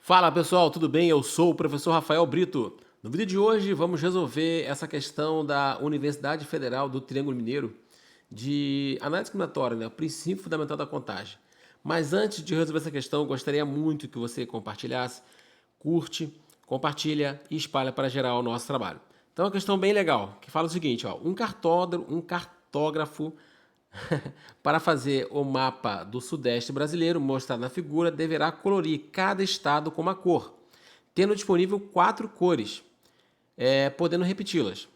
Fala pessoal, tudo bem? Eu sou o professor Rafael Brito. No vídeo de hoje vamos resolver essa questão da Universidade Federal do Triângulo Mineiro de análise discriminatória, né? O princípio fundamental da contagem. Mas antes de resolver essa questão, eu gostaria muito que você compartilhasse, curte, compartilha e espalha para geral o nosso trabalho. Então é uma questão bem legal, que fala o seguinte, ó, um cartógrafo para fazer o mapa do Sudeste brasileiro mostrado na figura, deverá colorir cada estado com uma cor, tendo disponível 4 cores, podendo repeti-las.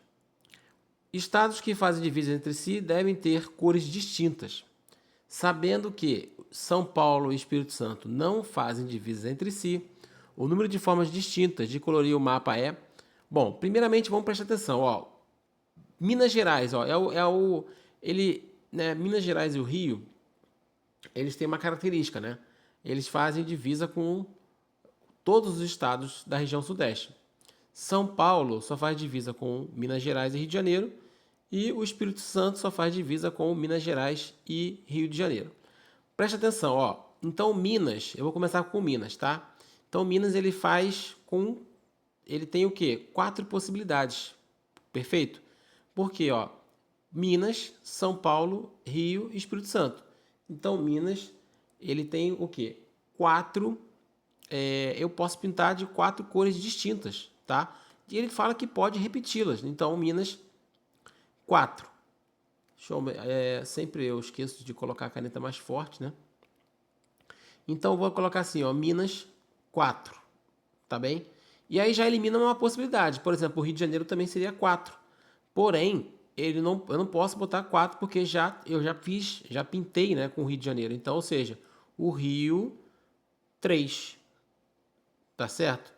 Estados que fazem divisas entre si devem ter cores distintas. Sabendo que São Paulo e Espírito Santo não fazem divisas entre si, o número de formas distintas de colorir o mapa é... Bom, primeiramente vamos prestar atenção, ó. Minas Gerais, ó, Minas Gerais e o Rio, eles têm uma característica, né? Eles fazem divisa com todos os estados da região sudeste. São Paulo só faz divisa com Minas Gerais e Rio de Janeiro, e o Espírito Santo só faz divisa com Minas Gerais e Rio de Janeiro. Preste atenção, ó. Então Minas, eu vou começar com Minas, tá? Então Minas ele tem o quê? 4 possibilidades. Perfeito? Por quê, ó? Minas, São Paulo, Rio e Espírito Santo. Então, Minas, ele tem o quê? 4, eu posso pintar de 4 cores distintas, tá? E ele fala que pode repeti-las. Então, Minas, 4. Sempre eu esqueço de colocar a caneta mais forte, né? Então, eu vou colocar assim, ó, Minas, 4, tá bem? E aí já elimina uma possibilidade. Por exemplo, o Rio de Janeiro também seria 4. Porém, eu não posso botar 4 porque eu já pintei, né, com o Rio de Janeiro. Então, ou seja, o Rio 3, tá certo?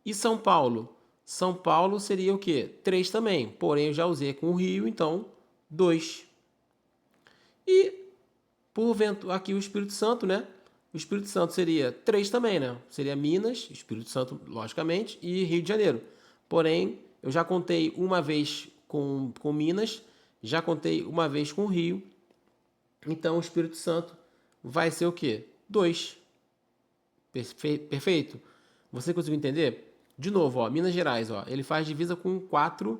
E São Paulo? São Paulo seria o quê? 3 também, porém eu já usei com o Rio, então 2. E por vento aqui o Espírito Santo, né? O Espírito Santo seria 3 também, né? Seria Minas, Espírito Santo, logicamente, e Rio de Janeiro. Porém, eu já contei uma vez com Minas, já contei uma vez com o Rio, então o Espírito Santo vai ser o quê? 2. Perfeito? Você conseguiu entender? De novo, ó, Minas Gerais, ó, ele faz divisa com 4,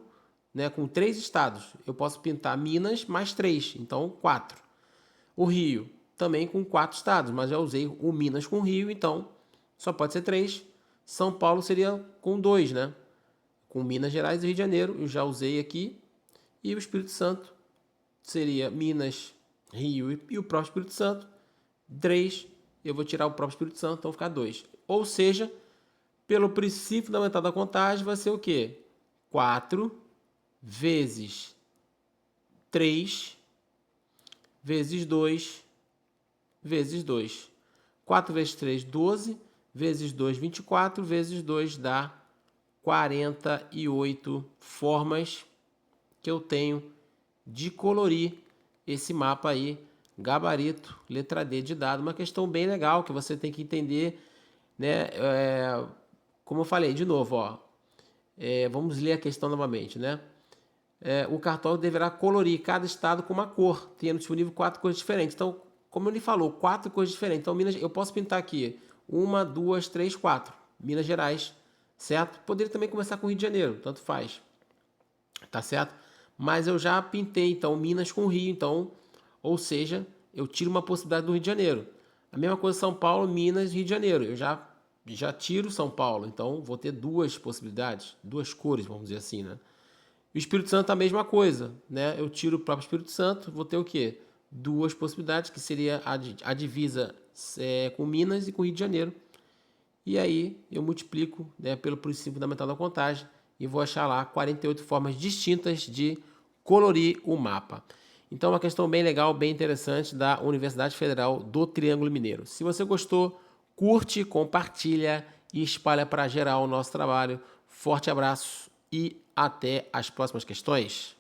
né, com 3 estados. Eu posso pintar Minas mais 3, então 4. O Rio também com 4 estados, mas já usei o Minas com o Rio, então só pode ser 3. São Paulo seria com 2, né? Com Minas Gerais e Rio de Janeiro, eu já usei aqui. E o Espírito Santo seria Minas, Rio e o próprio Espírito Santo. 3, eu vou tirar o próprio Espírito Santo, então ficar 2. Ou seja, pelo princípio fundamental da contagem, vai ser o quê? 4 vezes 3 vezes 2 vezes 2. 4 vezes 3, 12. Vezes 2, 24. Vezes 2 dá 48 formas que eu tenho de colorir esse mapa aí, gabarito, letra D de dado. Uma questão bem legal que você tem que entender, né? Como eu falei, de novo, ó. Vamos ler a questão novamente, né? O cartório deverá colorir cada estado com uma cor, tendo disponível 4 cores diferentes. Então, como ele falou, 4 cores diferentes. Então, eu posso pintar aqui 1, 2, 3, 4. Minas Gerais, certo? Poderia também começar com Rio de Janeiro, tanto faz. Tá certo? Mas eu já pintei, então, Minas com Rio, então, ou seja, eu tiro uma possibilidade do Rio de Janeiro. A mesma coisa São Paulo, Minas e Rio de Janeiro. Eu já tiro São Paulo, então vou ter 2 possibilidades, 2 cores, vamos dizer assim, né? E o Espírito Santo a mesma coisa, né? Eu tiro o próprio Espírito Santo, vou ter o quê? 2 possibilidades, que seria a divisa com Minas e com Rio de Janeiro. E aí eu multiplico, né, pelo princípio fundamental da contagem e vou achar lá 48 formas distintas de colorir o mapa. Então, uma questão bem legal, bem interessante da Universidade Federal do Triângulo Mineiro. Se você gostou, curte, compartilha e espalha para geral o nosso trabalho. Forte abraço e até as próximas questões.